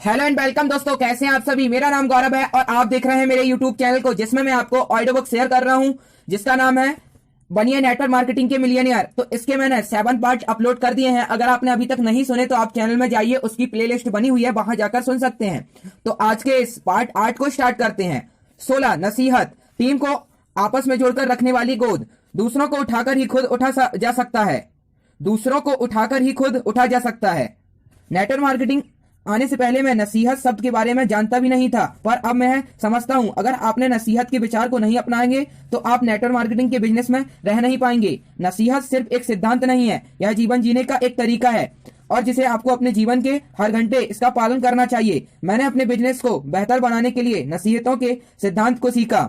Hello and welcome दोस्तों, कैसे हैं आप सभी। मेरा नाम गौरव है और आप देख रहे हैं मेरे यूट्यूब चैनल को, जिसमें मैं आपको ऑडियो बुक शेयर कर रहा हूं जिसका नाम है बनिए नेटवर्क मार्केटिंग के मिलियनियर। तो इसके मैंने 7 पार्ट अपलोड कर दिए हैं। अगर आपने अभी तक नहीं सुने तो आप चैनल में जाइए, उसकी प्लेलिस्ट बनी हुई है, वहां जाकर सुन सकते हैं। तो आज के इस पार्ट 8 को स्टार्ट करते हैं। 16 नसीहत, टीम को आपस में जोड़कर रखने वाली गोद। दूसरों को उठाकर ही खुद जा सकता है। दूसरों को उठाकर ही खुद उठा जा सकता है। नेटवर्क मार्केटिंग आने से पहले मैं नसीहत शब्द के बारे में जानता भी नहीं था, पर अब मैं समझता हूं अगर आपने नसीहत के विचार को नहीं अपनाएंगे तो आप नेटवर्क मार्केटिंग के बिजनेस में रह नहीं पाएंगे। नसीहत सिर्फ एक सिद्धांत नहीं है, यह जीवन जीने का एक तरीका है और जिसे आपको अपने जीवन के हर घंटे इसका पालन करना चाहिए। मैंने अपने बिजनेस को बेहतर बनाने के लिए नसीहतों के सिद्धांत को सीखा।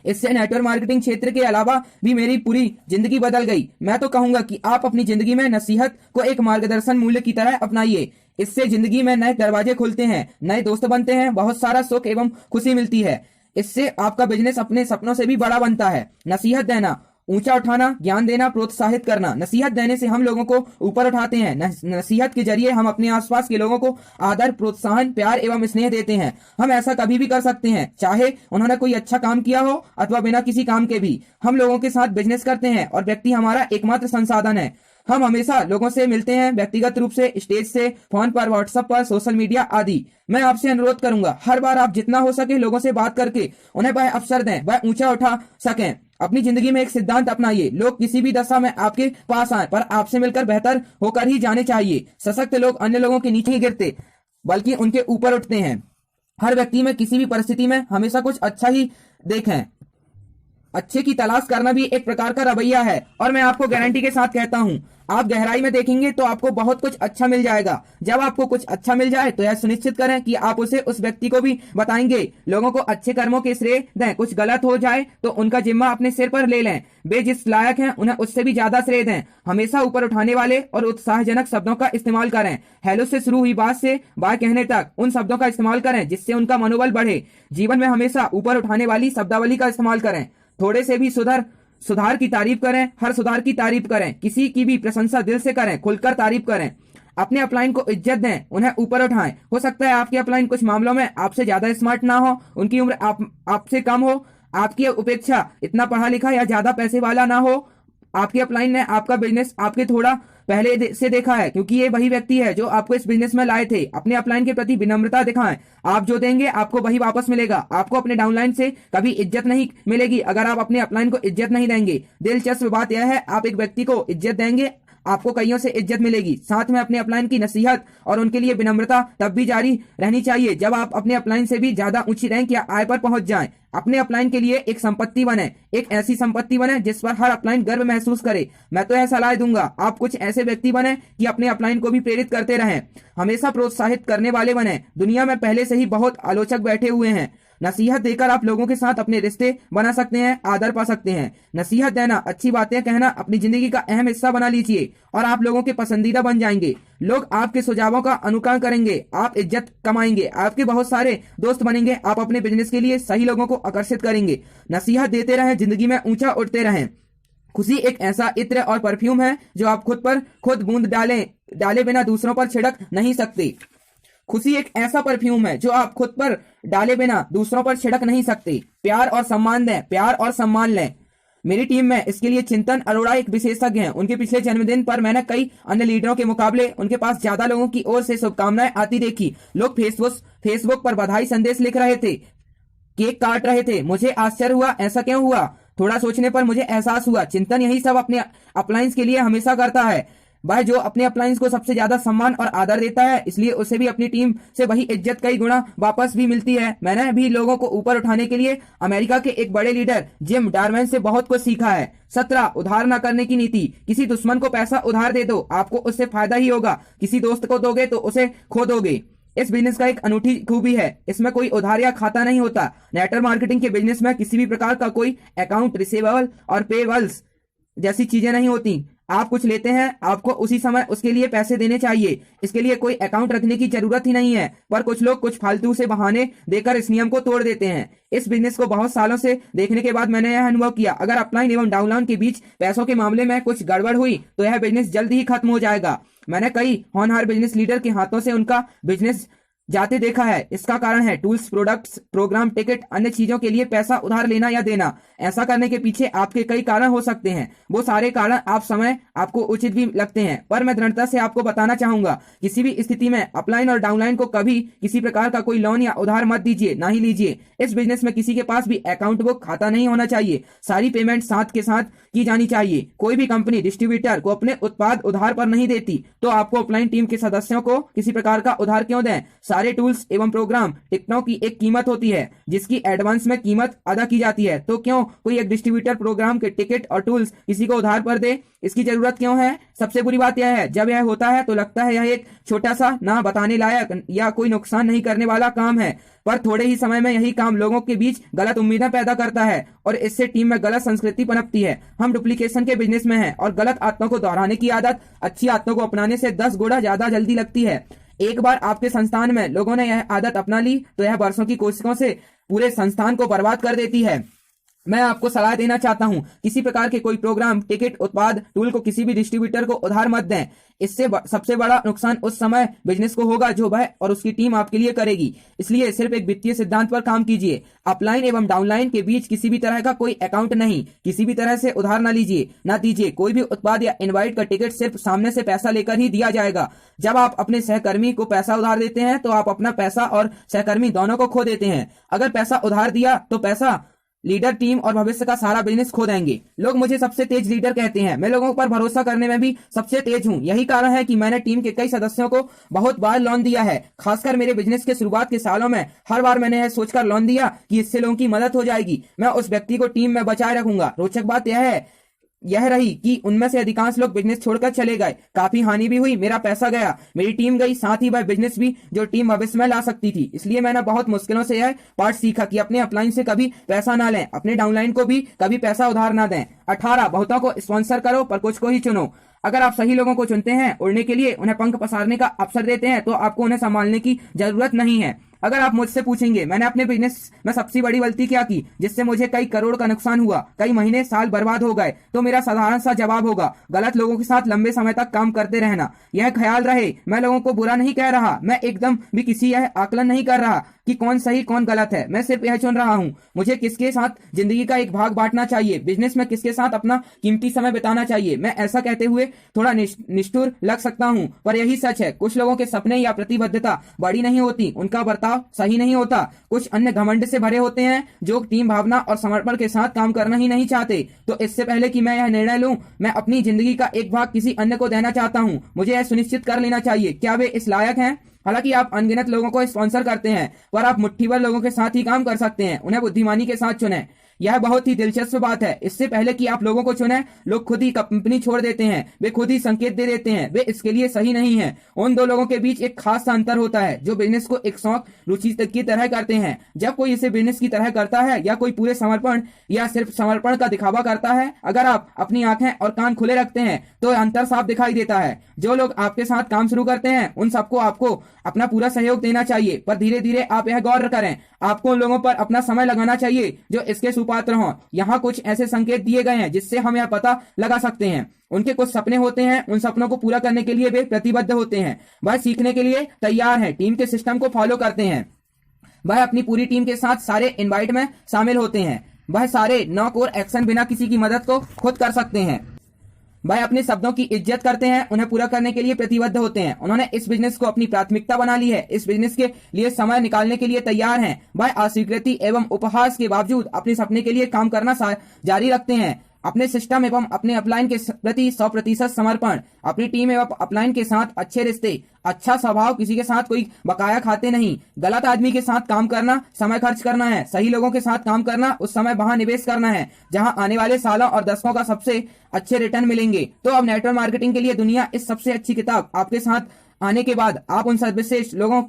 इससे नेटवर्क मार्केटिंग क्षेत्र के अलावा भी मेरी पूरी जिंदगी बदल गई। मैं तो कहूंगा कि आप अपनी जिंदगी में नसीहत को एक मार्गदर्शन मूल्य की तरह अपनाइए। इससे जिंदगी में नए दरवाजे खुलते हैं, नए दोस्त बनते हैं, बहुत सारा सुख एवं खुशी मिलती है। इससे आपका बिजनेस अपने सपनों से भी बड़ा बनता है। नसीहत देना, ऊंचा उठाना, ज्ञान देना, प्रोत्साहित करना। नसीहत देने से हम लोगों को ऊपर उठाते हैं। नसीहत के जरिए हम अपने आसपास के लोगों को आदर, प्रोत्साहन, प्यार एवं स्नेह देते हैं। हम ऐसा कभी भी कर सकते हैं, चाहे उन्होंने कोई अच्छा काम किया हो अथवा बिना किसी काम के भी। हम लोगों के साथ बिजनेस करते हैं और व्यक्ति हमारा एकमात्र संसाधन है। हम हमेशा लोगों से मिलते हैं, व्यक्तिगत रूप से, स्टेज से, फोन पर, व्हाट्सएप पर, सोशल मीडिया आदि। मैं आपसे अनुरोध करूंगा हर बार आप जितना हो सके लोगों से बात करके उन्हें वह अवसर दें, वह ऊंचा उठा सकें। अपनी जिंदगी में एक सिद्धांत अपनाइए, लोग किसी भी दशा में आपके पास आए पर आपसे मिलकर बेहतर होकर ही जाने चाहिए। सशक्त लोग अन्य लोगों के नीचे नहीं गिरते बल्कि उनके ऊपर उठते हैं। हर व्यक्ति में किसी भी परिस्थिति में हमेशा कुछ अच्छा ही देखें। अच्छे की तलाश करना भी एक प्रकार का रवैया है और मैं आपको गारंटी के साथ कहता हूं, आप गहराई में देखेंगे तो आपको बहुत कुछ अच्छा मिल जाएगा। जब आपको कुछ अच्छा मिल जाए तो यह सुनिश्चित करें कि आप उसे उस व्यक्ति को भी बताएंगे। लोगों को अच्छे कर्मों के श्रेय दें, कुछ गलत हो जाए तो उनका जिम्मा अपने सिर पर ले लें। वे जिस लायक हैं उन्हें उससे भी ज्यादा श्रेय दें। हमेशा ऊपर उठाने वाले और उत्साहजनक शब्दों का इस्तेमाल करें। हेलो से शुरू हुई बात से बाय कहने तक उन शब्दों का इस्तेमाल करें जिससे उनका मनोबल बढ़े। जीवन में हमेशा ऊपर उठाने वाली शब्दावली का इस्तेमाल करें। थोड़े से भी सुधार की तारीफ करें, हर सुधार की तारीफ करें। किसी की भी प्रशंसा दिल से करें, खुलकर तारीफ करें। अपने अपलाइन को इज्जत दें, उन्हें ऊपर उठाएं। हो सकता है आपके अपलाइन कुछ मामलों में आपसे ज्यादा स्मार्ट ना हो, उनकी उम्र आपसे कम हो, आपकी उपेक्षा इतना पढ़ा लिखा या ज्यादा पैसे वाला ना हो। आपके अपलाइन ने आपका बिजनेस आपके थोड़ा पहले से देखा है, क्योंकि ये वही व्यक्ति है जो आपको इस बिजनेस में लाए थे। अपने अपलाइन के प्रति विनम्रता दिखाएं। आप जो देंगे आपको वही वापस मिलेगा। आपको अपने डाउनलाइन से कभी इज्जत नहीं मिलेगी अगर आप अपने अपलाइन को इज्जत नहीं देंगे। दिलचस्प बात यह है, आप एक व्यक्ति को इज्जत देंगे आपको कईयों से इज्जत मिलेगी। साथ में अपने अपलाइन की नसीहत और उनके लिए विनम्रता तब भी जारी रहनी चाहिए जब आप अपने अपलाइन से भी ज्यादा ऊंची रैंक या आय पर पहुंच जाएं। अपने अपलाइन के लिए एक संपत्ति बने, एक ऐसी संपत्ति बने जिस पर हर अपलाइन गर्व महसूस करे। मैं तो यह सलाह दूंगा, आप कुछ ऐसे व्यक्ति बने कि अपने अपलाइन को भी प्रेरित करते रहें, हमेशा प्रोत्साहित करने वाले बने। दुनिया में पहले से ही बहुत आलोचक बैठे हुए हैं। नसीहत देकर आप लोगों के साथ अपने रिश्ते बना सकते हैं, आदर पा सकते हैं। नसीहत देना, अच्छी बातें कहना अपनी जिंदगी का अहम हिस्सा बना लीजिए और आप लोगों के पसंदीदा बन जाएंगे। लोग आपके सुझावों का अनुकरण करेंगे, आप इज्जत कमाएंगे, आपके बहुत सारे दोस्त बनेंगे। आप अपने बिजनेस के लिए सही लोगों को आकर्षित करेंगे। नसीहत देते रहें, जिंदगी में ऊंचा उठते रहें। खुशी एक ऐसा इत्र और परफ्यूम है जो आप खुद पर खुद बूंद डाले बिना दूसरों पर छिड़क नहीं सकते। खुशी एक ऐसा परफ्यूम है जो आप खुद पर डाले बिना दूसरों पर छिड़क नहीं सकते। प्यार और सम्मान दें, प्यार और सम्मान लें। मेरी टीम में इसके लिए चिंतन अरोड़ा एक विशेषज्ञ हैं। उनके पिछले जन्मदिन पर मैंने कई अन्य लीडरों के मुकाबले उनके पास ज्यादा लोगों की ओर से शुभकामनाएं आती देखी। लोग फेसबुक पर बधाई संदेश लिख रहे थे, केक काट रहे थे। मुझे आश्चर्य हुआ, ऐसा क्यों हुआ? थोड़ा सोचने पर मुझे एहसास हुआ, चिंतन यही सब अपने अपलाइंस के लिए हमेशा करता है। वह जो अपने अपलाइंस को सबसे ज्यादा सम्मान और आदर देता है, इसलिए उसे भी अपनी टीम से वही इज्जत कई गुना वापस भी मिलती है। मैंने भी लोगों को ऊपर उठाने के लिए अमेरिका के एक बड़े लीडर जिम डार्विन से बहुत कुछ सीखा है। 17 उधार न करने की नीति। किसी दुश्मन को पैसा उधार दे दो, आपको उससे फायदा ही होगा। किसी दोस्त को दोगे तो उसे खो दोगे। इस बिजनेस का एक अनूठी खूबी है, इसमें कोई उधार या खाता नहीं होता। नेटवर्क मार्केटिंग के बिजनेस में किसी भी प्रकार का कोई अकाउंट रिसीवेबल और पेबल्स जैसी चीजें नहीं होती। आप कुछ लेते हैं, आपको उसी समय उसके लिए पैसे देने चाहिए। इसके लिए कोई अकाउंट रखने की जरूरत ही नहीं है, पर कुछ लोग कुछ फालतू से बहाने देकर इस नियम को तोड़ देते हैं। इस बिजनेस को बहुत सालों से देखने के बाद मैंने यह अनुभव किया, अगर अपलाइन एवं डाउनलाइन के बीच पैसों के मामले में कुछ गड़बड़ हुई तो यह बिजनेस जल्द ही खत्म हो जाएगा। मैंने कई होनहार बिजनेस लीडर के हाथों से उनका बिजनेस जाते देखा है। इसका कारण है टूल्स, प्रोडक्ट्स, प्रोग्राम, टिकट, अन्य चीजों के लिए पैसा उधार लेना या देना। ऐसा करने के पीछे आपके कई कारण हो सकते हैं। वो सारे कारण आपको उचित भी लगते हैं, पर मैं दृढ़ता से आपको बताना चाहूंगा, किसी भी स्थिति में अपलाइन और डाउनलाइन को कभी किसी प्रकार का कोई लोन या उधार मत दीजिए, ना ही लीजिए। इस बिजनेस में किसी के पास भी अकाउंट बुक, खाता नहीं होना चाहिए। सारी पेमेंट साथ के साथ की जानी चाहिए। कोई भी कंपनी डिस्ट्रीब्यूटर को अपने उत्पाद उधार पर नहीं देती, तो आपको अपलाइन टीम के सदस्यों को किसी प्रकार का उधार क्यों दें? सारे टूल्स एवं प्रोग्राम, टिकटों की एक कीमत होती है जिसकी एडवांस में कीमत अदा की जाती है। तो क्यों कोई एक डिस्ट्रीब्यूटर प्रोग्राम के टिकट और टूल्स किसी को उधार पर दे? इसकी जरूरत क्यों है? सबसे बुरी बात यह है, जब यह होता है तो लगता है यह एक छोटा सा, ना बताने लायक या कोई नुकसान नहीं करने वाला काम है, पर थोड़े ही समय में यही काम लोगों के बीच गलत उम्मीदें पैदा करता है और इससे टीम में गलत संस्कृति पनपती है। हम डुप्लीकेशन के बिजनेस में हैं और गलत आदतों को दोहराने की आदत अच्छी आदतों को अपनाने से 10 गुना ज्यादा जल्दी लगती है। एक बार आपके संस्थान में लोगों ने यह आदत अपना ली तो यह वर्षों की कोशिशों से पूरे संस्थान को बर्बाद कर देती है। मैं आपको सलाह देना चाहता हूं, किसी प्रकार के कोई प्रोग्राम, टिकट, उत्पाद, टूल को किसी भी डिस्ट्रीब्यूटर को उधार मत दें। इससे सबसे बड़ा नुकसान उस समय बिजनेस को होगा जो वह और उसकी टीम आपके लिए करेगी। इसलिए सिर्फ एक वित्तीय सिद्धांत पर काम कीजिए। अपलाइन एवं डाउनलाइन के बीच किसी भी तरह का कोई अकाउंट नहीं, किसी भी तरह से उधार ना लीजिए, ना दीजिए। कोई भी उत्पाद या इनवाइट का टिकट सिर्फ सामने से पैसा लेकर ही दिया जाएगा। जब आप अपने सहकर्मी को पैसा उधार देते हैं तो आप अपना पैसा और सहकर्मी दोनों को खो देते हैं। अगर पैसा उधार दिया तो पैसा, लीडर, टीम और भविष्य का सारा बिजनेस खो देंगे। लोग मुझे सबसे तेज लीडर कहते हैं। मैं लोगों पर भरोसा करने में भी सबसे तेज हूं। यही कारण है कि मैंने टीम के कई सदस्यों को बहुत बार लोन दिया है। खासकर मेरे बिजनेस के शुरुआत के सालों में हर बार मैंने यह सोचकर लोन दिया कि इससे लोगों की मदद हो जाएगी, मैं उस व्यक्ति को टीम में बचाए रखूंगा। रोचक बात यह रही कि उनमें से अधिकांश लोग बिजनेस छोड़कर चले गए। काफी हानि भी हुई, मेरा पैसा गया, मेरी टीम गई, साथ ही वह बिजनेस भी जो टीम भविष्य में ला सकती थी। इसलिए मैंने बहुत मुश्किलों से यह पाठ सीखा कि अपने अपलाइन से कभी पैसा ना लें, अपने डाउनलाइन को भी कभी पैसा उधार ना दें। 18 बहुतों को स्पॉन्सर करो पर कुछ को ही चुनो। अगर आप सही लोगों को चुनते हैं, उड़ने के लिए उन्हें पंख पसारने का अवसर देते हैं, तो आपको उन्हें संभालने की जरूरत नहीं है। अगर आप मुझसे पूछेंगे मैंने अपने बिजनेस में सबसे बड़ी गलती क्या की जिससे मुझे कई करोड़ का नुकसान हुआ, कई महीने, साल बर्बाद हो गए, तो मेरा साधारण सा जवाब होगा, गलत लोगों के साथ लंबे समय तक काम करते रहना। यह ख्याल रहे, मैं लोगों को बुरा नहीं कह रहा, मैं एकदम भी किसी यह आकलन नहीं कर रहा कि कौन सही कौन गलत है। मैं सिर्फ यह चुन रहा हूँ मुझे किसके साथ जिंदगी का एक भाग बांटना चाहिए, बिजनेस में किसके साथ अपना कीमती समय बिताना चाहिए। मैं ऐसा कहते हुए थोड़ा निष्ठुर लग सकता हूँ, पर यही सच है। कुछ लोगों के सपने या प्रतिबद्धता बड़ी नहीं होती, उनका बर्ताव सही नहीं होता। कुछ अन्य घमंड से भरे होते हैं जो टीम भावना और समर्पण के साथ काम करना ही नहीं चाहते। तो इससे पहले कि मैं यह निर्णय लूं, मैं अपनी जिंदगी का एक भाग किसी अन्य को देना चाहता हूं। मुझे यह सुनिश्चित कर लेना चाहिए क्या वे इस लायक हैं। हालांकि आप अनगिनत लोगों को स्पॉन्सर करते हैं, पर आप मुट्ठी भर लोगों के साथ ही काम कर सकते हैं। उन्हें बुद्धिमानी के साथ चुनें। यह बहुत ही दिलचस्प बात है। इससे पहले कि आप लोगों को चुनें, लोग खुद ही कंपनी छोड़ देते हैं। वे खुद ही संकेत दे देते हैं, वे इसके लिए सही नहीं है। उन दो लोगों के बीच एक खास सा अंतर होता है जो बिजनेस को एक शौक, रुचि की तरह करते हैं। जब कोई इसे बिजनेस की तरह करता है या कोई पूरे समर्पण या सिर्फ समर्पण का दिखावा करता है। अगर आप अपनी आंखें और कान खुले रखते हैं तो अंतर साफ दिखाई देता है। जो लोग आपके साथ काम शुरू करते हैं उन सबको आपको अपना पूरा सहयोग देना चाहिए, पर धीरे धीरे आप यह गौर करें, आपको उन लोगों पर अपना समय लगाना चाहिए जो इसके सुपात्र हों। यहाँ कुछ ऐसे संकेत दिए गए हैं जिससे हम यह पता लगा सकते हैं। उनके कुछ सपने होते हैं, उन सपनों को पूरा करने के लिए वे प्रतिबद्ध होते हैं, वह सीखने के लिए तैयार है, टीम के सिस्टम को फॉलो करते हैं, वह अपनी पूरी टीम के साथ सारे इनवाइट में शामिल होते हैं, वह सारे नॉक और एक्शन बिना किसी की मदद को खुद कर सकते हैं, वह अपने शब्दों की इज्जत करते हैं, उन्हें पूरा करने के लिए प्रतिबद्ध होते हैं। उन्होंने इस बिजनेस को अपनी प्राथमिकता बना ली है, इस बिजनेस के लिए समय निकालने के लिए तैयार हैं। वह अस्वीकृति एवं उपहास के बावजूद अपने सपने के लिए काम करना जारी रखते हैं। अपने सिस्टम एवं अपने अपलाइन के प्रति 100% समर्पण, अपनी टीम एवं अपलाइन के साथ अच्छे रिश्ते, अच्छा स्वभाव, किसी के साथ कोई बकाया खाते नहीं, गलत आदमी के साथ काम करना समय खर्च करना है, सही लोगों के साथ काम करना, उस समय वहां निवेश करना है जहां आने वाले सालों और दशकों का सबसे अच्छे रिटर्न मिलेंगे। तो अब नेटवर्क मार्केटिंग के लिए दुनिया इस सबसे अच्छी किताब आपके साथ आने के बाद आप उन सर्वश्रेष्ठ लोगों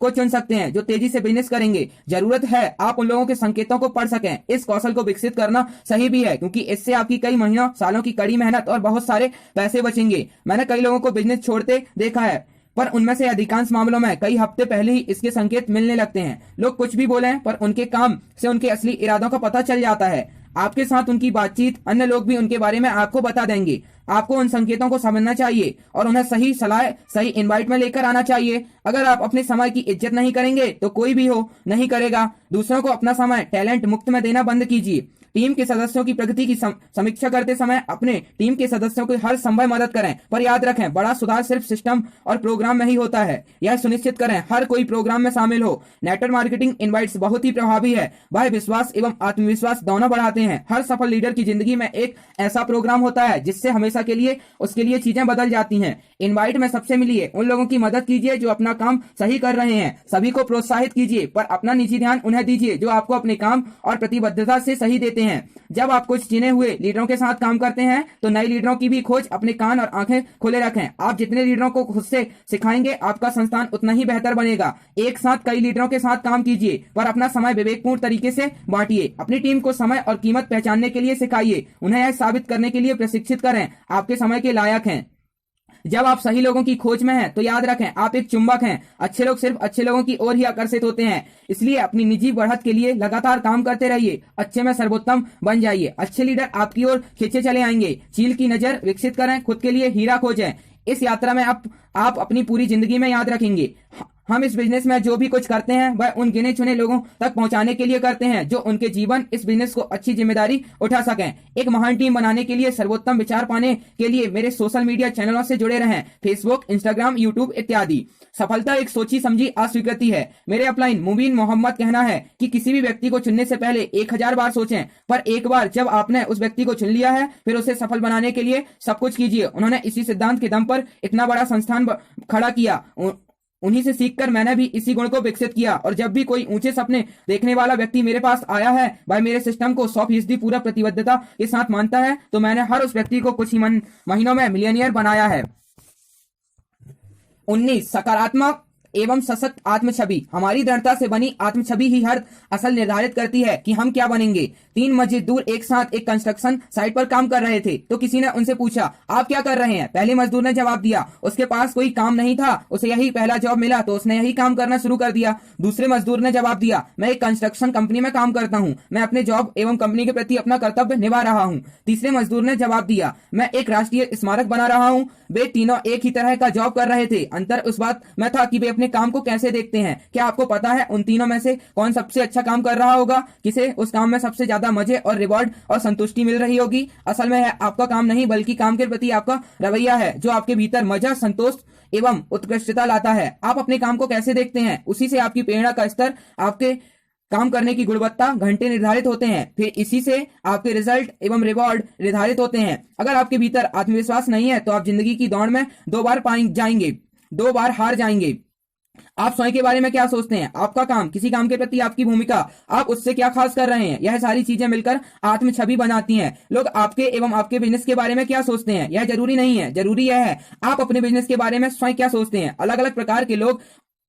को चुन सकते हैं जो तेजी से बिजनेस करेंगे। जरूरत है आप उन लोगों के संकेतों को पढ़ सकें। इस कौशल को विकसित करना सही भी है क्योंकि इससे आपकी कई महीनों, सालों की कड़ी मेहनत और बहुत सारे पैसे बचेंगे। मैंने कई लोगों को बिजनेस छोड़ते देखा है, पर उनमें से अधिकांश मामलों में कई हफ्ते पहले ही इसके संकेत मिलने लगते हैं। लोग कुछ भी बोलें पर उनके काम से उनके असली इरादों का पता चल जाता है। आपके साथ उनकी बातचीत, अन्य लोग भी उनके बारे में आपको बता देंगे। आपको उन संकेतों को समझना चाहिए और उन्हें सही सलाह, सही इनवाइट में लेकर आना चाहिए। अगर आप अपने समय की इज्जत नहीं करेंगे तो कोई भी हो नहीं करेगा। दूसरों को अपना समय टैलेंट मुक्त में देना बंद कीजिए। टीम के सदस्यों की प्रगति की समीक्षा करते समय अपने टीम के सदस्यों को हर संभव मदद करें, पर याद रखें, बड़ा सुधार सिर्फ सिस्टम और प्रोग्राम में ही होता है। यह सुनिश्चित करें हर कोई प्रोग्राम में शामिल हो। नेटवर्क मार्केटिंग इनवाइट्स बहुत ही प्रभावी है। वह विश्वास एवं आत्मविश्वास दोनों बढ़ाते हैं। हर सफल लीडर की जिंदगी में एक ऐसा प्रोग्राम होता है जिससे हमेशा के लिए उसके लिए चीजें बदल जाती हैं। इनवाइट में सबसे मिलिए, उन लोगों की मदद कीजिए जो अपना काम सही कर रहे हैं। सभी को प्रोत्साहित कीजिए, पर अपना निजी ध्यान उन्हें दीजिए जो आपको अपने काम और प्रतिबद्धता से सही देते हैं। जब आप कुछ चुने हुए लीडरों के साथ काम करते हैं तो नए लीडरों की भी खोज, अपने कान और आंखें खुले रखें। आप जितने लीडरों को खुद से सिखाएंगे, आपका संस्थान उतना ही बेहतर बनेगा। एक साथ कई लीडरों के साथ काम कीजिए, पर अपना समय विवेकपूर्ण तरीके से बांटिए। अपनी टीम को समय और कीमत पहचानने के लिए सिखाइए। उन्हें यह साबित करने के लिए प्रशिक्षित करें आपके समय के लायक हैं। जब आप सही लोगों की खोज में हैं तो याद रखें, आप एक चुंबक हैं। अच्छे लोग सिर्फ अच्छे लोगों की ओर ही आकर्षित होते हैं। इसलिए अपनी निजी बढ़त के लिए लगातार काम करते रहिए। अच्छे में सर्वोत्तम बन जाइए। अच्छे लीडर आपकी ओर खींचे चले आएंगे। चील की नजर विकसित करें, खुद के लिए हीरा खोजें। इस यात्रा में आप अपनी पूरी जिंदगी में याद रखेंगे, हम इस बिजनेस में जो भी कुछ करते हैं वह उन गिने चुने लोगों तक पहुंचाने के लिए करते हैं जो उनके जीवन इस बिजनेस को अच्छी जिम्मेदारी उठा सकें। एक महान टीम बनाने के लिए सर्वोत्तम विचार पाने के लिए मेरे सोशल मीडिया चैनलों से जुड़े रहें, फेसबुक, इंस्टाग्राम, यूट्यूब इत्यादि। सफलता एक सोची समझी अस्वीकृति है। मेरे अपलाइन मुबीन मोहम्मद कहना है कि किसी भी व्यक्ति को चुनने से पहले 1000 बार सोचें, पर एक बार जब आपने उस व्यक्ति को चुन लिया है फिर उसे सफल बनाने के लिए सब कुछ कीजिए। उन्होंने इसी सिद्धांत के दम पर इतना बड़ा संस्थान खड़ा किया। उन्हीं से सीखकर मैंने भी इसी गुण को विकसित किया और जब भी कोई ऊंचे सपने देखने वाला व्यक्ति मेरे पास आया है, वह मेरे सिस्टम को 100% पूरा प्रतिबद्धता के साथ मानता है, तो मैंने हर उस व्यक्ति को कुछ ही महीनों में मिलियनियर बनाया है। 19 सकारात्मक एवं सशक्त आत्म छवि। हमारी दृढ़ता से बनी आत्म छवि ही हर असल निर्धारित करती है कि हम क्या बनेंगे। 3 मजदूर एक साथ एक कंस्ट्रक्शन साइट पर काम कर रहे थे तो किसी ने उनसे पूछा, आप क्या कर रहे हैं? पहले मजदूर ने जवाब दिया, उसके पास कोई काम नहीं था, उसे यही पहला जॉब मिला तो उसने यही काम करना शुरू कर दिया। दूसरे मजदूर ने जवाब दिया, मैं एक कंस्ट्रक्शन कंपनी में काम करता हूँ, मैं अपने जॉब एवं कंपनी के प्रति अपना कर्तव्य निभा रहा हूँ। तीसरे मजदूर ने जवाब दिया, मैं एक राष्ट्रीय स्मारक बना रहा हूँ। वे तीनों एक ही तरह का जॉब कर रहे थे, अंतर उस बात में था कि वे अपने काम को कैसे देखते हैं। क्या आपको पता है उन तीनों में से कौन सबसे अच्छा काम कर रहा होगा? किसे उस काम में सबसे ज्यादा मजे और रिवॉर्ड और संतुष्टि मिल रही होगी? असल में है आपका काम नहीं बल्कि काम के प्रति आपका रवैया है जो आपके भीतर मजा, संतोष एवं उत्कृष्टता लाता है। आप अपने काम को कैसे देखते हैं, उसी से आपकी प्रेरणा का स्तर, आपके काम करने की गुणवत्ता, घंटे निर्धारित होते हैं। फिर इसी से आपके रिजल्ट एवं रिवॉर्ड निर्धारित होते हैं। अगर आपके भीतर आत्मविश्वास नहीं है तो आप जिंदगी की दौड़ में 2 बार जाएंगे, 2 बार हार जाएंगे। आप स्वयं के बारे में क्या सोचते हैं, आपका काम, किसी काम के प्रति आपकी भूमिका, आप उससे क्या खास कर रहे हैं, यह सारी चीजें मिलकर आत्म छवि बनाती हैं। लोग आपके एवं आपके बिजनेस के बारे में क्या सोचते हैं यह जरूरी नहीं है, जरूरी यह है आप अपने बिजनेस के बारे में स्वयं क्या सोचते हैं। अलग अलग प्रकार के लोग,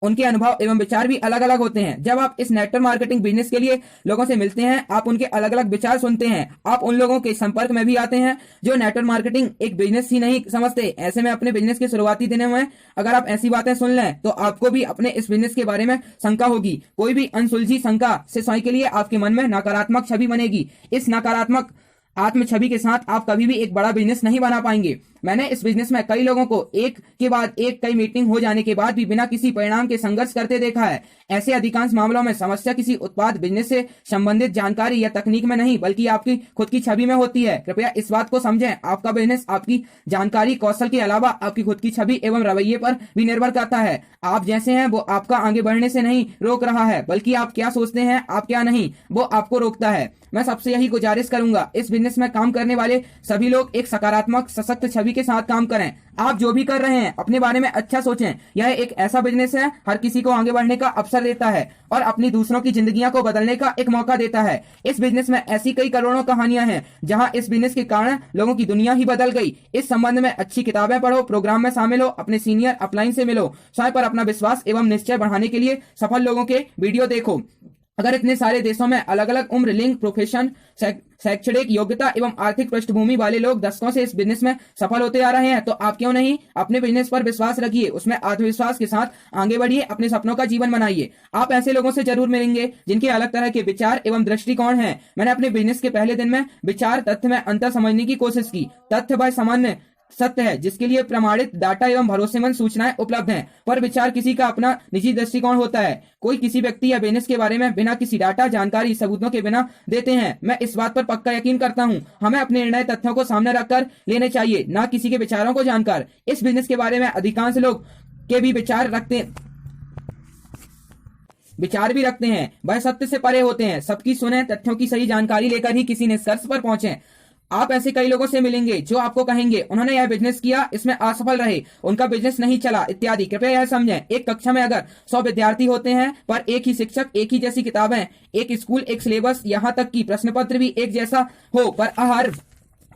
उनके अनुभव एवं विचार भी अलग अलग होते हैं। जब आप इस नेटवर्क मार्केटिंग बिजनेस के लिए लोगों से मिलते हैं, आप उनके अलग अलग विचार सुनते हैं। आप उन लोगों के संपर्क में भी आते हैं जो नेटवर्क मार्केटिंग एक बिजनेस ही नहीं समझते। ऐसे में अपने बिजनेस के शुरुआती दिनों में अगर आप ऐसी बातें सुन लें तो आपको भी अपने इस बिजनेस के बारे में शंका होगी। कोई भी अनसुलझी शंका से स्वयं के लिए आपके मन में नकारात्मक छवि बनेगी। इस नकारात्मक आत्म छवि के साथ आप कभी भी एक बड़ा बिजनेस नहीं बना पाएंगे। मैंने इस बिजनेस में कई लोगों को एक के बाद एक कई मीटिंग हो जाने के बाद भी बिना किसी परिणाम के संघर्ष करते देखा है। ऐसे अधिकांश मामलों में समस्या किसी उत्पाद, बिजनेस से संबंधित जानकारी या तकनीक में नहीं बल्कि आपकी खुद की छवि में होती है। कृपया इस बात को समझें, आपका बिजनेस आपकी जानकारी, कौशल के अलावा आपकी खुद की छवि एवं रवैये पर भी निर्भर करता है। आप जैसे हैं वो आपका आगे बढ़ने से नहीं रोक रहा है, बल्कि आप क्या सोचते हैं, आप क्या नहीं, वो आपको रोकता है। मैं सबसे यही गुजारिश करूंगा, इस बिजनेस में काम करने वाले सभी लोग एक सकारात्मक, सशक्त छवि के साथ काम करें। आप जो भी कर रहे हैं अपने बारे में अच्छा सोचें। यह एक ऐसा बिजनेस है हर किसी को आगे बढ़ने का अवसर देता है और अपनी दूसरों की जिंदगियां को बदलने का एक मौका देता है। इस बिजनेस में ऐसी कई करोड़ों कहानियां हैं जहां इस बिजनेस के कारण लोगों की दुनिया ही बदल गई। इस संबंध में अच्छी किताबें पढ़ो, प्रोग्राम में शामिल हो, अपने सीनियर अपलाइन से मिलो, स्वयं पर अपना विश्वास एवं निश्चय बढ़ाने के लिए सफल लोगों के वीडियो देखो। अगर इतने सारे देशों में अलग अलग उम्र, लिंग, प्रोफेशन, शैक्षणिक योग्यता एवं आर्थिक पृष्ठभूमि वाले लोग दशकों से इस बिजनेस में सफल होते आ रहे हैं, तो आप क्यों नहीं अपने बिजनेस पर विश्वास रखिए, उसमें आत्मविश्वास के साथ आगे बढ़िए, अपने सपनों का जीवन बनाइए। आप ऐसे लोगों से जरूर मिलेंगे जिनके अलग तरह के विचार एवं दृष्टिकोण हैं। मैंने अपने बिजनेस के पहले दिन में विचार तथ्य में अंतर समझने की कोशिश की। तथ्य वह सामान्य सत्य है जिसके लिए प्रमाणित डाटा एवं भरोसेमंद सूचनाएं उपलब्ध हैं, पर विचार किसी का अपना निजी दृष्टिकोण होता है। कोई किसी व्यक्ति या बिजनेस के बारे में बिना किसी डाटा, जानकारी, सबूतों के बिना देते हैं। मैं इस बात पर पक्का यकीन करता हूं, हमें अपने निर्णय तथ्यों को सामने रखकर लेने चाहिए, ना किसी के विचारों को जानकर। इस बिजनेस के बारे में अधिकांश लोग के भी विचार भी रखते हैं, वह सत्य से परे होते हैं। सबकी सुने, तथ्यों की सही जानकारी लेकर ही किसी निष्कर्ष पर पहुंचे। आप ऐसे कई लोगों से मिलेंगे जो आपको कहेंगे उन्होंने यह बिजनेस किया, इसमें असफल रहे, उनका बिजनेस नहीं चला इत्यादि। कृपया यह समझें, एक कक्षा में अगर 100 विद्यार्थी होते हैं पर एक ही शिक्षक, एक ही जैसी किताबें, एक स्कूल, एक सिलेबस, यहाँ तक कि प्रश्न पत्र भी एक जैसा हो, पर हर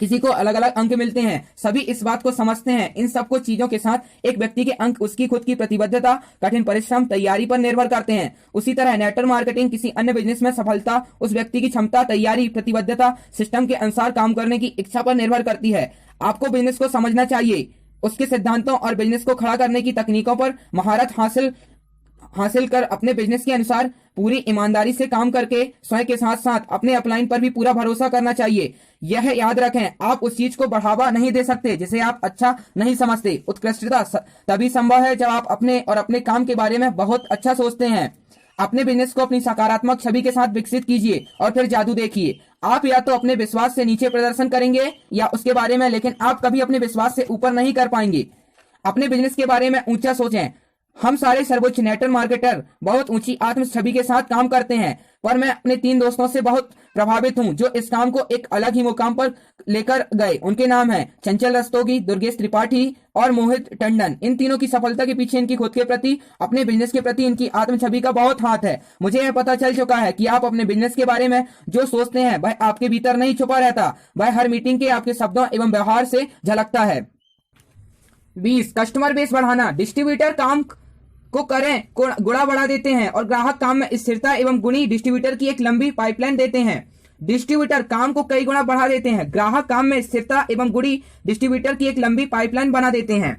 किसी को अलग अलग अंक मिलते हैं, सभी इस बात को समझते हैं। इन सब कुछ चीजों के साथ एक व्यक्ति के अंक उसकी खुद की प्रतिबद्धता, कठिन परिश्रम, तैयारी पर निर्भर करते हैं। उसी तरह नेटवर्क मार्केटिंग किसी अन्य बिजनेस में सफलता उस व्यक्ति की क्षमता, तैयारी, प्रतिबद्धता, सिस्टम के अनुसार काम करने की इच्छा पर निर्भर करती है। आपको बिजनेस को समझना चाहिए, उसके सिद्धांतों और बिजनेस को खड़ा करने की तकनीकों पर महारत हासिल कर अपने बिजनेस के अनुसार पूरी ईमानदारी से काम करके स्वयं के साथ साथ अपने अपलाइन पर भी पूरा भरोसा करना चाहिए। यह याद रखें, आप उस चीज को बढ़ावा नहीं दे सकते जिसे आप अच्छा नहीं समझते। उत्कृष्टता तभी संभव है जब आप अपने और अपने काम के बारे में बहुत अच्छा सोचते हैं। अपने बिजनेस को अपनी सकारात्मक छवि के साथ विकसित कीजिए और फिर जादू देखिए। आप या तो अपने विश्वास से नीचे प्रदर्शन करेंगे या उसके बारे में, लेकिन आप कभी अपने विश्वास से ऊपर नहीं कर पाएंगे। अपने बिजनेस के बारे में ऊंचा सोचें। हम सारे सर्वोच्च नेटवर्क मार्केटर बहुत ऊंची आत्म छवि के साथ काम करते हैं, पर मैं अपने 3 दोस्तों से बहुत प्रभावित हूं जो इस काम को एक अलग ही मुकाम पर लेकर गए। उनके नाम हैं चंचल रस्तोगी, दुर्गेश त्रिपाठी और मोहित टंडन। इन तीनों की सफलता के पीछे इनकी खुद के प्रति, अपने बिजनेस के प्रति इनकी आत्म छवि का बहुत हाथ है। मुझे यह पता चल चुका है कि आप अपने बिजनेस के बारे में जो सोचते हैं वह आपके भीतर नहीं छुपा रहता, वह हर मीटिंग के आपके शब्दों एवं व्यवहार से झलकता है। 20 कस्टमर बेस बढ़ाना। डिस्ट्रीब्यूटर काम को करें गुणा बढ़ा देते हैं और ग्राहक काम में स्थिरता एवं गुणी डिस्ट्रीब्यूटर की एक लंबी पाइपलाइन देते हैं। डिस्ट्रीब्यूटर काम को कई गुना बढ़ा देते हैं, ग्राहक काम में स्थिरता एवं गुणी डिस्ट्रीब्यूटर की एक लंबी पाइपलाइन बना देते हैं।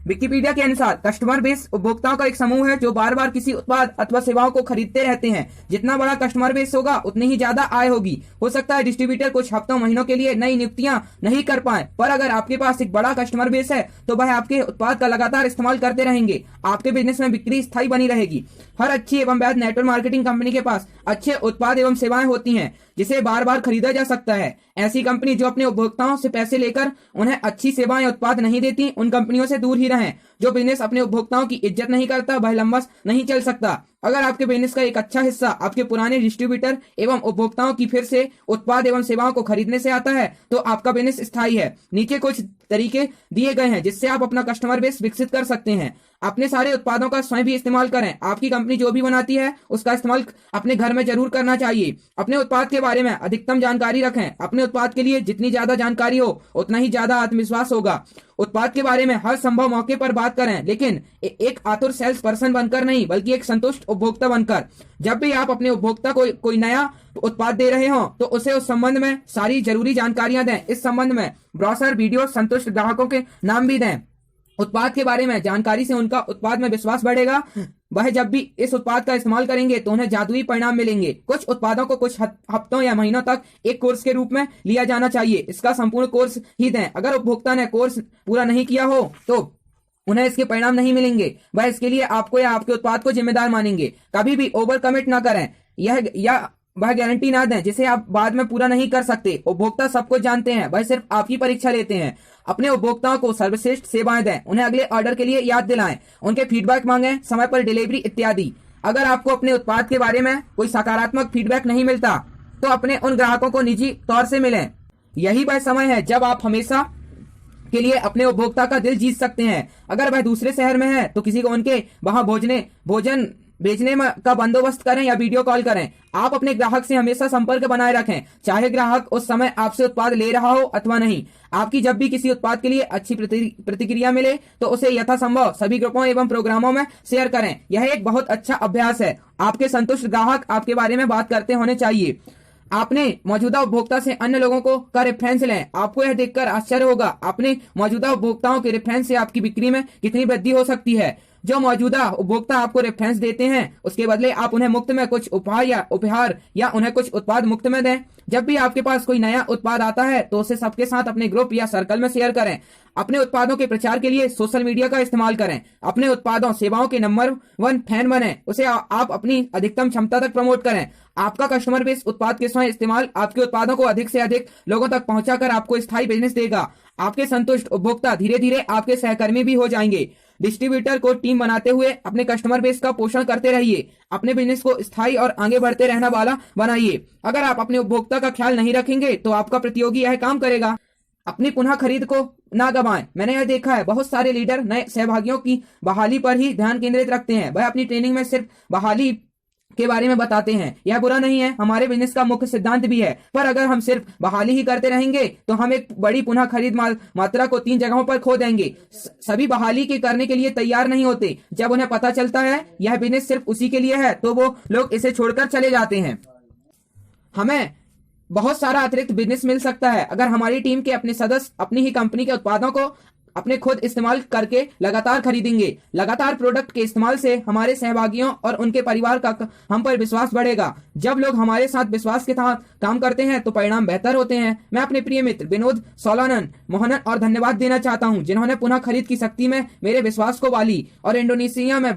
विकिपीडिया के अनुसार कस्टमर बेस उपभोक्ताओं का एक समूह है जो बार बार किसी उत्पाद अथवा सेवाओं को खरीदते रहते हैं। जितना बड़ा कस्टमर बेस होगा उतनी ही ज्यादा आय होगी। हो सकता है डिस्ट्रीब्यूटर कुछ हफ्तों, महीनों के लिए नई नियुक्तियां नहीं कर पाए, पर अगर आपके पास एक बड़ा कस्टमर बेस है तो वह आपके उत्पाद का लगातार इस्तेमाल करते रहेंगे। आपके बिजनेस में बिक्री स्थायी बनी रहेगी। हर अच्छी एवं वैध नेटवर्क मार्केटिंग कंपनी के पास अच्छे उत्पाद एवं सेवाएं होती हैं जिसे बार बार खरीदा जा सकता है। ऐसी कंपनी जो अपने उपभोक्ताओं से पैसे लेकर उन्हें अच्छी सेवाएं उत्पाद नहीं देती, उन कंपनियों से दूर ही रहें। जो बिजनेस अपने उपभोक्ताओं की इज्जत नहीं करता वह लंबा नहीं चल सकता। अगर आपके बिजनेस का एक अच्छा हिस्सा आपके पुराने डिस्ट्रीब्यूटर एवं उपभोक्ताओं की फिर से उत्पाद एवं सेवाओं को खरीदने से आता है तो आपका बिजनेस स्थायी है। नीचे कुछ तरीके दिए गए हैं जिससे आप अपना कस्टमर बेस विकसित कर सकते हैं। अपने सारे उत्पादों का स्वयं भी इस्तेमाल करें। आपकी कंपनी जो भी बनाती है उसका इस्तेमाल अपने घर में जरूर करना चाहिए। अपने उत्पाद के बारे में अधिकतम जानकारी रखें। अपने उत्पाद के लिए जितनी ज्यादा जानकारी हो उतना ही ज्यादा आत्मविश्वास होगा। उत्पाद के बारे में हर संभव मौके पर बात करें, लेकिन एक आतुर सेल्स पर्सन बनकर नहीं बल्कि एक संतुष्ट उपभोक्ता बनकर। जब भी आप अपने उपभोक्ता को कोई नया उत्पाद दे रहे हो तो उसे उस संबंध में सारी जरूरी जानकारियां दें। इस संबंध में ब्रोशर, वीडियो, संतुष्ट ग्राहकों के नाम भी दें। उत्पाद के बारे में जानकारी से उनका उत्पाद में विश्वास बढ़ेगा। वह जब भी इस उत्पाद का इस्तेमाल करेंगे तो उन्हें जादुई परिणाम मिलेंगे। कुछ उत्पादों को कुछ हफ्तों या महीनों तक एक कोर्स के रूप में लिया जाना चाहिए। इसका संपूर्ण कोर्स ही दें। अगर उपभोक्ता ने कोर्स पूरा नहीं किया हो तो उन्हें इसके परिणाम नहीं मिलेंगे। वह इसके लिए आपको या आपके उत्पाद को जिम्मेदार मानेंगे। कभी भी ओवर कमिट न करें वह गारंटी ना दें जिसे आप बाद में पूरा नहीं कर सकते। उपभोक्ता सब कुछ जानते हैं, वह सिर्फ आपकी परीक्षा लेते हैं। अपने उपभोक्ताओं को सर्वश्रेष्ठ सेवाएं दें। उन्हें अगले ऑर्डर के लिए याद दिलाएं। उनके फीडबैक मांगें, समय पर डिलीवरी इत्यादि। अगर आपको अपने उत्पाद के बारे में कोई सकारात्मक फीडबैक नहीं मिलता तो अपने उन ग्राहकों को निजी तौर से मिलें। यही वह समय है जब आप हमेशा के लिए अपने उपभोक्ता का दिल जीत सकते हैं। अगर वह दूसरे शहर में है तो किसी को उनके वहां भोजन भेजने का बंदोबस्त करें या वीडियो कॉल करें। आप अपने ग्राहक से हमेशा संपर्क बनाए रखें, चाहे ग्राहक उस समय आपसे उत्पाद ले रहा हो अथवा नहीं। आपकी जब भी किसी उत्पाद के लिए अच्छी प्रतिक्रिया मिले तो उसे यथासंभव सभी ग्रुपों एवं प्रोग्रामों में शेयर करें। यह एक बहुत अच्छा अभ्यास है। आपके संतुष्ट ग्राहक आपके बारे में बात करते होने चाहिए। आपने मौजूदा उपभोक्ता से अन्य लोगों का रेफरेंस लें। आपको यह देखकर आश्चर्य होगा अपने मौजूदा उपभोक्ताओं के रेफरेंस से आपकी बिक्री में कितनी वृद्धि हो सकती है। जो मौजूदा उपभोक्ता आपको रेफरेंस देते हैं उसके बदले आप उन्हें मुफ्त में कुछ उपहार या उन्हें कुछ उत्पाद मुफ्त में दें। जब भी आपके पास कोई नया उत्पाद आता है तो उसे सबके साथ अपने ग्रुप या सर्कल में शेयर करें। अपने उत्पादों के प्रचार के लिए सोशल मीडिया का इस्तेमाल करें। अपने उत्पादों सेवाओं के नंबर 1 फैन बने, उसे आप अपनी अधिकतम क्षमता तक प्रमोट करें। आपका कस्टमर बेस उत्पाद के स्वयं इस्तेमाल आपके उत्पादों को अधिक से अधिक लोगों तक पहुंचाकर आपको स्थायी बिजनेस देगा। आपके संतुष्ट उपभोक्ता धीरे धीरे आपके सहकर्मी भी हो जाएंगे। डिस्ट्रीब्यूटर को टीम बनाते हुए अपने कस्टमर बेस का पोषण करते रहिए। अपने बिजनेस को स्थायी और आगे बढ़ते रहना वाला बनाइए। अगर आप अपने उपभोक्ता का ख्याल नहीं रखेंगे तो आपका प्रतियोगी यह काम करेगा। अपनी पुनः खरीद को ना गवाएं। मैंने यह देखा है बहुत सारे लीडर नए सहभागियों की बहाली पर ही ध्यान केंद्रित रखते हैं। वह अपनी ट्रेनिंग में सिर्फ बहाली के बारे में बताते हैं। यह बुरा नहीं है, हमारे बिजनेस का मुख्य सिद्धांत भी है। पर अगर हम सिर्फ बहाली ही करते रहेंगे तो हम एक बड़ी पुनः खरीद मात्रा को 3 जगहों पर खो देंगे। सभी बहाली के करने के लिए तैयार नहीं होते। जब उन्हें पता चलता है यह बिजनेस सिर्फ उसी के लिए है तो वो लोग इसे छोड़कर चले जाते हैं। हमें बहुत सारा अतिरिक्त बिजनेस मिल सकता है अगर हमारी टीम के अपने सदस्य अपनी ही कंपनी के उत्पादों को अपने खुद इस्तेमाल करके लगातार खरीदेंगे। लगातार प्रोडक्ट के इस्तेमाल से हमारे सहभागियों और उनके परिवार का हम पर विश्वास बढ़ेगा। जब लोग हमारे साथ विश्वास के साथ काम करते हैं तो परिणाम बेहतर होते हैं। मैं अपने प्रिय मित्र विनोद सोलानन मोहनन और धन्यवाद देना चाहता हूं जिन्होंने पुनः खरीद की शक्ति में मेरे विश्वास को वाली और इंडोनेशिया में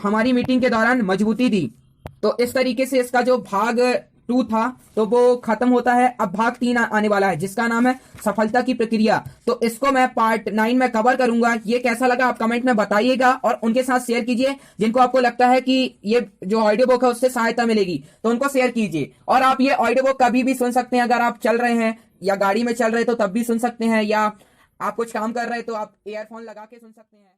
हमारी मीटिंग के दौरान मजबूती दी। तो इस तरीके से इसका जो भाग 2 था तो वो खत्म होता है। अब भाग 3 आने वाला है जिसका नाम है सफलता की प्रक्रिया। तो इसको मैं पार्ट 9 में कवर करूंगा। ये कैसा लगा आप कमेंट में बताइएगा और उनके साथ शेयर कीजिए जिनको आपको लगता है कि ये जो ऑडियो बुक है उससे सहायता मिलेगी तो उनको शेयर कीजिए। और आप ये ऑडियो बुक कभी भी सुन सकते हैं। अगर आप चल रहे हैं या गाड़ी में चल रहे तो तब भी सुन सकते हैं, या आप कुछ काम कर रहे हैं तो आप ईयरफोन लगा के सुन सकते हैं।